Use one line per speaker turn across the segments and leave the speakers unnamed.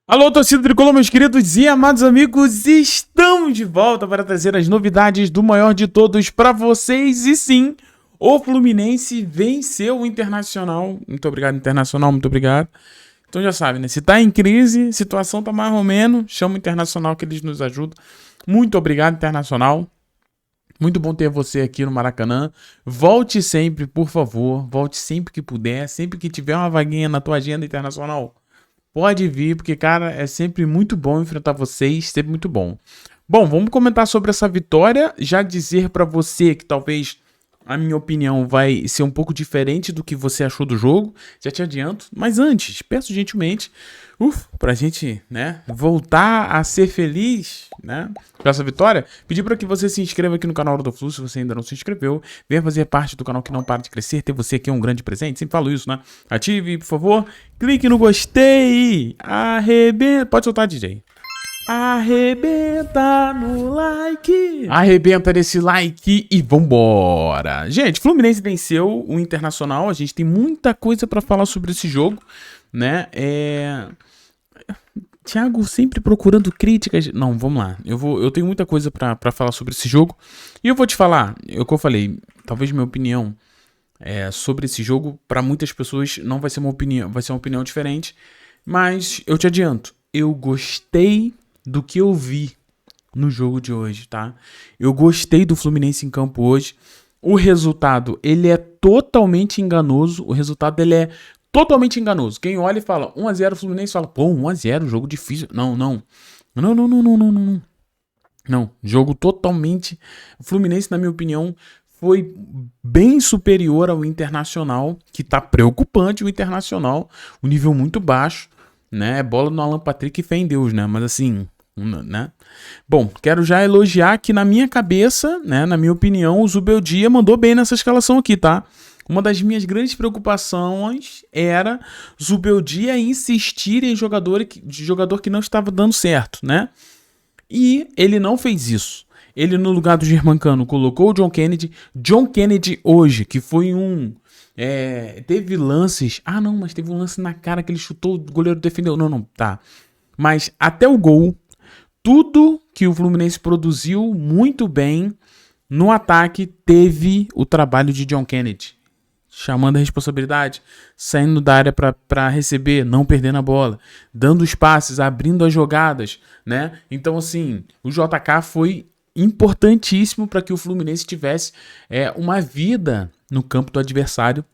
Alô, torcida tricolor, meus queridos e amados amigos, estamos de volta para trazer as novidades do maior de todos para vocês. E sim, o Fluminense venceu o Internacional. Muito obrigado, Internacional, muito obrigado. Então já sabe, né? Se tá em crise, situação tá mais ou menos, chama o Internacional que eles nos ajudam. Muito obrigado, Internacional. Muito bom ter você aqui no Maracanã. Volte sempre, por favor. Volte sempre que puder, sempre que tiver uma vaguinha na tua agenda, Internacional. Pode vir, porque, cara, é sempre muito bom enfrentar vocês, sempre muito bom. Bom, vamos comentar sobre essa vitória. Já dizer pra você que talvez a minha opinião vai ser um pouco diferente do que você achou do jogo. Já te adianto. Mas antes, peço gentilmente, pra gente, né, voltar a ser feliz, né, com essa vitória, pedir para que você se inscreva aqui no canal do Flu, se você ainda não se inscreveu. Venha fazer parte do canal que não para de crescer. Ter você aqui é um grande presente. Sempre falo isso, né? Ative, por favor. Clique no gostei. Arrebenta. Pode soltar, DJ. Arrebenta no like. Arrebenta nesse like e vambora. Gente, Fluminense venceu o Internacional. A gente tem muita coisa pra falar sobre esse jogo, né? Thiago sempre procurando críticas. Não, vamos lá. Eu tenho muita coisa pra falar sobre esse jogo. E eu vou te falar, o que eu falei, talvez minha opinião sobre esse jogo, pra muitas pessoas não vai ser uma opinião, vai ser uma opinião diferente. Mas eu te adianto, eu gostei do que eu vi no jogo de hoje, tá? Eu gostei do Fluminense em campo hoje. O resultado, ele é totalmente enganoso. O resultado, ele é totalmente enganoso. Quem olha e fala 1-0 Fluminense, fala, pô, 1-0, jogo difícil. Não, jogo totalmente... O Fluminense, na minha opinião, foi bem superior ao Internacional, que tá preocupante o Internacional, um nível muito baixo, né? Bola no Alan Patrick e fé em Deus, né? Mas assim, né? Bom, quero já elogiar que na minha cabeça, né? Na minha opinião, o Zubeldia mandou bem nessa escalação aqui, tá? Uma das minhas grandes preocupações era Zubeldia insistir em jogador que não estava dando certo, né? E ele não fez isso. Ele, no lugar do Germancano, colocou o John Kennedy. John Kennedy hoje, que foi teve lances... Ah, não, mas teve um lance na cara que ele chutou, o goleiro defendeu. Não, tá. Mas até o gol, tudo que o Fluminense produziu muito bem no ataque teve o trabalho de John Kennedy. Chamando a responsabilidade, saindo da área para receber, não perdendo a bola, dando os passes, abrindo as jogadas, né? Então, assim, o JK foi importantíssimo para que o Fluminense tivesse uma vida no campo do adversário.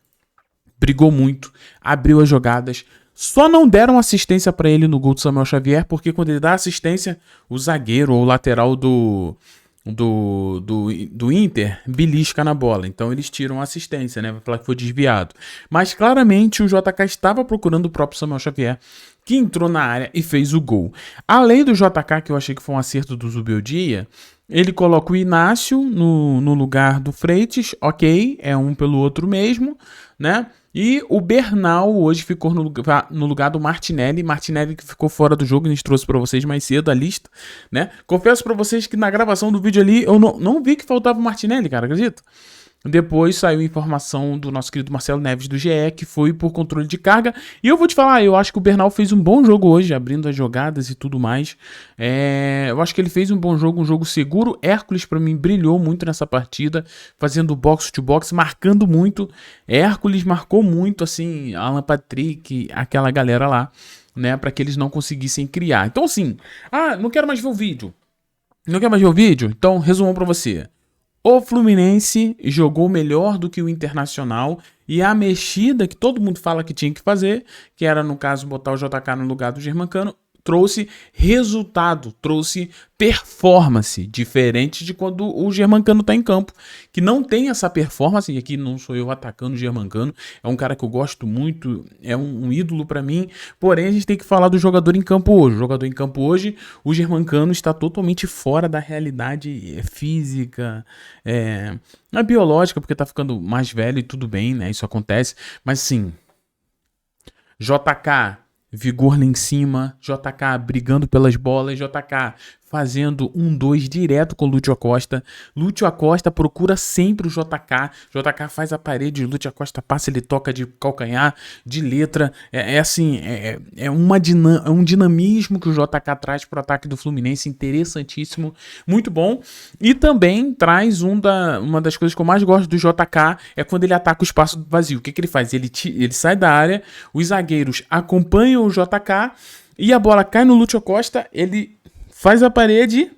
Brigou muito, abriu as jogadas. Só não deram assistência para ele no gol do Samuel Xavier, porque quando ele dá assistência, o zagueiro ou o lateral do Inter belisca na bola. Então eles tiram a assistência, né? Vai falar que foi desviado. Mas claramente o JK estava procurando o próprio Samuel Xavier, que entrou na área e fez o gol. Além do JK, que eu achei que foi um acerto do Zubeldia, ele coloca o Inácio no lugar do Freitas, ok, é um pelo outro mesmo, né? E o Bernal hoje ficou no lugar do Martinelli. Martinelli que ficou fora do jogo, a gente trouxe pra vocês mais cedo a lista, né? Confesso pra vocês que na gravação do vídeo ali eu não vi que faltava o Martinelli, cara, acredita? Depois saiu informação do nosso querido Marcelo Neves do GE, que foi por controle de carga. E eu vou te falar, eu acho que o Bernal fez um bom jogo hoje, abrindo as jogadas e tudo mais. Eu acho que ele fez um bom jogo, um jogo seguro. Hércules, pra mim, brilhou muito nessa partida, fazendo box to box, marcando muito. Hércules marcou muito, assim, Alan Patrick, aquela galera lá, né, pra que eles não conseguissem criar. Então, assim, não quero mais ver o vídeo. Não quer mais ver o vídeo? Então, resumão pra você. O Fluminense jogou melhor do que o Internacional e a mexida que todo mundo fala que tinha que fazer, que era, no caso, botar o JK no lugar do Germancano, trouxe resultado, trouxe performance, diferente de quando o Germancano tá em campo, que não tem essa performance, e aqui não sou eu atacando o Germancano, é um cara que eu gosto muito, é um ídolo pra mim, porém a gente tem que falar do jogador em campo hoje. O jogador em campo hoje, o Germancano está totalmente fora da realidade física, biológica, porque tá ficando mais velho e tudo bem, né, isso acontece, mas sim, JK... vigor lá em cima, JK brigando pelas bolas, JK fazendo 1-2 direto com o Lúcio Acosta. Lúcio Acosta procura sempre o JK. JK faz a parede, o Lúcio Acosta passa, ele toca de calcanhar, de letra. É um dinamismo que o JK traz para o ataque do Fluminense, interessantíssimo, muito bom. E também traz uma das coisas que eu mais gosto do JK, é quando ele ataca o espaço vazio. O que ele faz? Ele sai da área, os zagueiros acompanham o JK e a bola cai no Lúcio Acosta, ele faz a parede,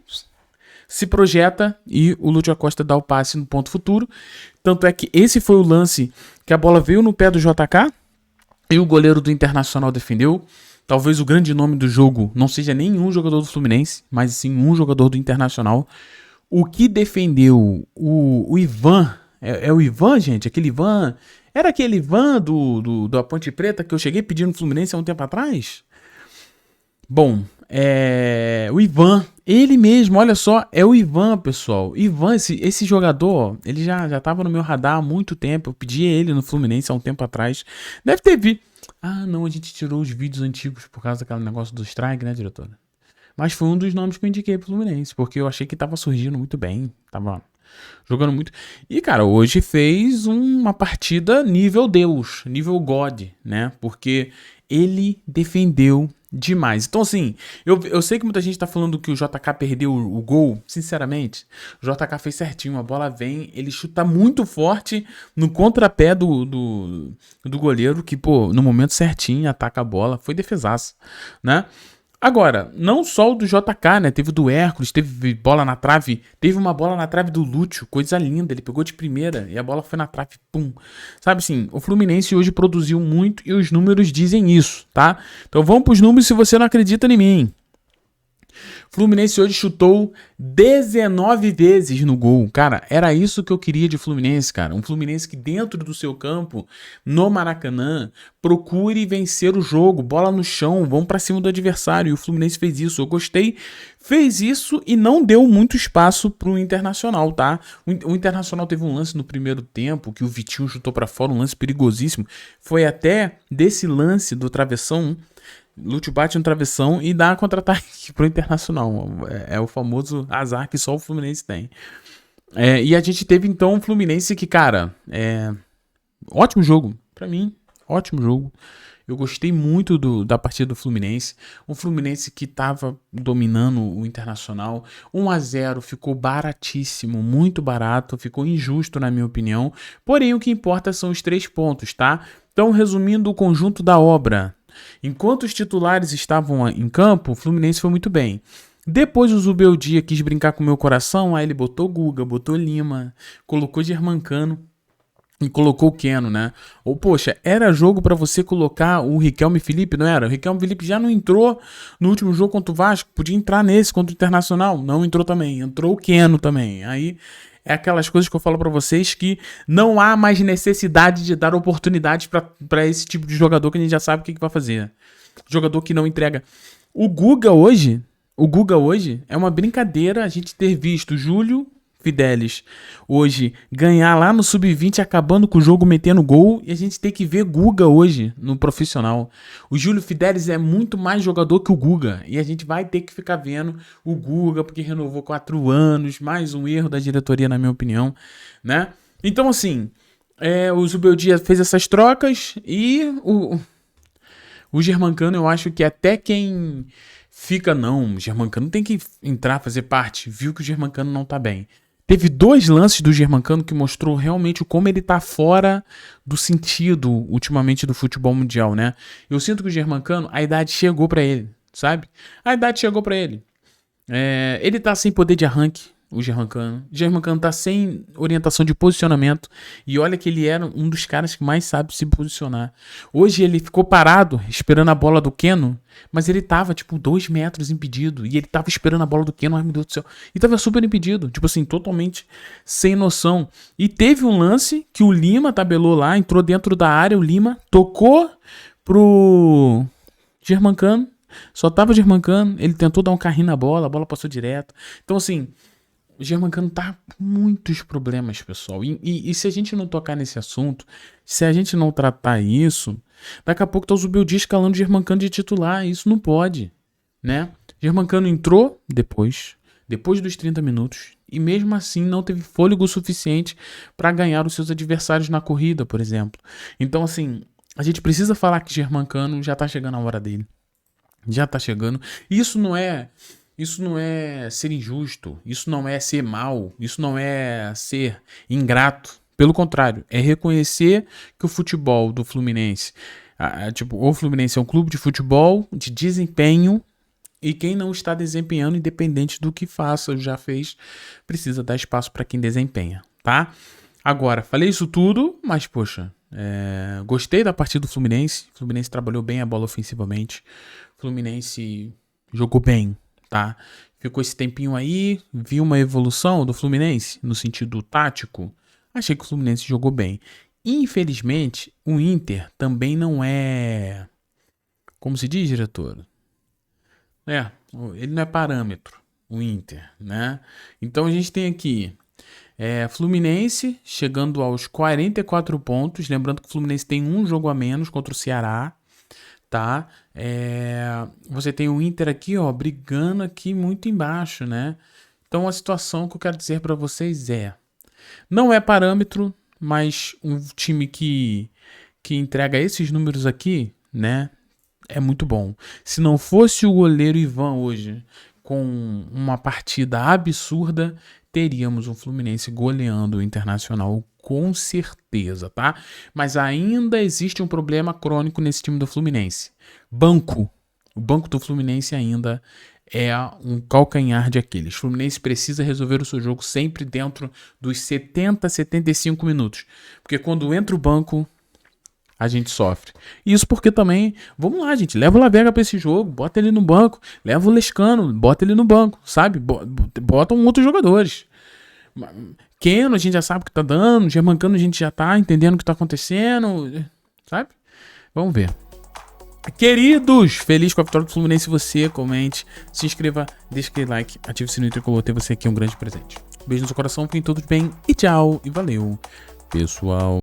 se projeta e o Lúcio Acosta dá o passe no ponto futuro. Tanto é que esse foi o lance que a bola veio no pé do JK e o goleiro do Internacional defendeu. Talvez o grande nome do jogo não seja nenhum jogador do Fluminense, mas sim um jogador do Internacional. O que defendeu o Ivan, é o Ivan, gente? Aquele Ivan, era aquele Ivan da Ponte Preta que eu cheguei pedindo no Fluminense há um tempo atrás? Bom, o Ivan, ele mesmo, olha só, é o Ivan, pessoal. Ivan, esse jogador, ele já tava no meu radar há muito tempo. Eu pedi ele no Fluminense há um tempo atrás. Deve ter visto. Ah, não, a gente tirou os vídeos antigos por causa daquele negócio do strike, né, diretora? Mas foi um dos nomes que eu indiquei pro Fluminense, porque eu achei que tava surgindo muito bem, tava jogando muito. E, cara, hoje fez uma partida nível Deus, nível God, né? Porque ele defendeu demais. Então, assim, eu sei que muita gente tá falando que o JK perdeu o gol. Sinceramente, o JK fez certinho. A bola vem, ele chuta muito forte no contrapé do goleiro, que, pô, no momento certinho ataca a bola. Foi defesaço, né? Agora, não só o do JK, né? Teve o do Hércules, teve bola na trave. Teve uma bola na trave do Lúcio, coisa linda. Ele pegou de primeira e a bola foi na trave, pum. Sabe assim, o Fluminense hoje produziu muito e os números dizem isso, tá? Então vamos pros números se você não acredita em mim. Fluminense hoje chutou 19 vezes no gol. Cara, era isso que eu queria de Fluminense, cara. Um Fluminense que dentro do seu campo, no Maracanã, procure vencer o jogo. Bola no chão, vão pra cima do adversário. E o Fluminense fez isso. Eu gostei. Fez isso e não deu muito espaço pro Internacional, tá? O Internacional teve um lance no primeiro tempo que o Vitinho chutou pra fora, um lance perigosíssimo. Foi até desse lance do travessão. Lúcio bate no travessão e dá um contra-ataque pro Internacional. É o famoso azar que só o Fluminense tem. E a gente teve então um Fluminense que, cara, ótimo jogo. Pra mim, ótimo jogo. Eu gostei muito da partida do Fluminense. Um Fluminense que tava dominando o Internacional. 1-0 ficou baratíssimo, muito barato. Ficou injusto, na minha opinião. Porém, o que importa são os 3 pontos, tá? Então, resumindo o conjunto da obra. Enquanto os titulares estavam em campo, o Fluminense foi muito bem. Depois o Zubeldia quis brincar com o meu coração, aí ele botou Guga, botou Lima, colocou Germancano e colocou o Keno, né? Ou, poxa, era jogo pra você colocar o Riquelme Felipe, não era? O Riquelme Felipe já não entrou no último jogo contra o Vasco, podia entrar nesse contra o Internacional, não entrou também, entrou o Keno também. Aí é aquelas coisas que eu falo pra vocês que não há mais necessidade de dar oportunidades pra esse tipo de jogador que a gente já sabe o que vai fazer. Jogador que não entrega. O Guga hoje é uma brincadeira a gente ter visto Júlio Fidelis hoje ganhar lá no Sub-20 acabando com o jogo metendo gol e a gente tem que ver Guga hoje no profissional. O Júlio Fidelis é muito mais jogador que o Guga e a gente vai ter que ficar vendo o Guga porque renovou 4 anos, mais um erro da diretoria na minha opinião, né? Então assim, o Zubeldia fez essas trocas e o Germancano eu acho que até quem fica não, o Germancano tem que entrar, fazer parte, viu que o Germancano não tá bem. Teve 2 lances do Germancano que mostrou realmente como ele tá fora do sentido ultimamente do futebol mundial, né? Eu sinto que o Germancano, a idade chegou pra ele, sabe? A idade chegou pra ele. Ele tá sem poder de arranque, o Germancano. O Germancano tá sem orientação de posicionamento. E olha que ele era um dos caras que mais sabe se posicionar. Hoje ele ficou parado, esperando a bola do Keno. Mas ele tava, 2 metros impedido. E ele tava esperando a bola do Keno, ai meu Deus do céu. E tava super impedido. Totalmente sem noção. E teve um lance que o Lima tabelou lá, entrou dentro da área. O Lima tocou pro Germancano. Só tava Germancano. Ele tentou dar um carrinho na bola, a bola passou direto. Então, assim, o Germancano tá com muitos problemas, pessoal. E se a gente não tocar nesse assunto, se a gente não tratar isso, daqui a pouco tá o Zubeldia escalando o Germancano de titular. Isso não pode, né? Germancano entrou depois dos 30 minutos, e mesmo assim não teve fôlego suficiente para ganhar os seus adversários na corrida, por exemplo. Então, assim, a gente precisa falar que Germancano já tá chegando a hora dele. Já tá chegando. Isso não é ser injusto, isso não é ser mal, isso não é ser ingrato. Pelo contrário, é reconhecer que o futebol do Fluminense, o Fluminense é um clube de futebol de desempenho, e quem não está desempenhando, independente do que faça ou já fez, precisa dar espaço para quem desempenha, tá? Agora, falei isso tudo, mas poxa, gostei da partida do Fluminense. O Fluminense trabalhou bem a bola ofensivamente. O Fluminense jogou bem, tá? Ficou esse tempinho aí, vi uma evolução do Fluminense no sentido tático. Achei que o Fluminense jogou bem. Infelizmente, o Inter também não é... Como se diz, diretor? Ele não é parâmetro, o Inter, né? Então a gente tem aqui Fluminense chegando aos 44 pontos. Lembrando que o Fluminense tem um jogo a menos contra o Ceará, tá? Você tem o Inter aqui, ó, brigando aqui muito embaixo, né? Então a situação que eu quero dizer para vocês não é parâmetro, mas um time que entrega esses números aqui, né? É muito bom. Se não fosse o goleiro Ivan hoje com uma partida absurda, teríamos um Fluminense goleando o Internacional com certeza, tá? Mas ainda existe um problema crônico nesse time do Fluminense. Banco. O banco do Fluminense ainda é um calcanhar de Aquiles. O Fluminense precisa resolver o seu jogo sempre dentro dos 70, 75 minutos. Porque quando entra o banco, a gente sofre. Isso porque também, vamos lá, gente, leva o Lavega pra esse jogo, bota ele no banco, leva o Lescano, bota ele no banco, sabe? Botam outros jogadores. Keno, a gente já sabe o que tá dando, Germancano a gente já tá entendendo o que tá acontecendo, sabe? Vamos ver. Queridos, feliz com a vitória do Fluminense. Você, comente, se inscreva, deixa aquele like, ative o sininho tricolor, ter você aqui um grande presente. Beijo no seu coração, fiquem todos bem e tchau, e valeu, pessoal.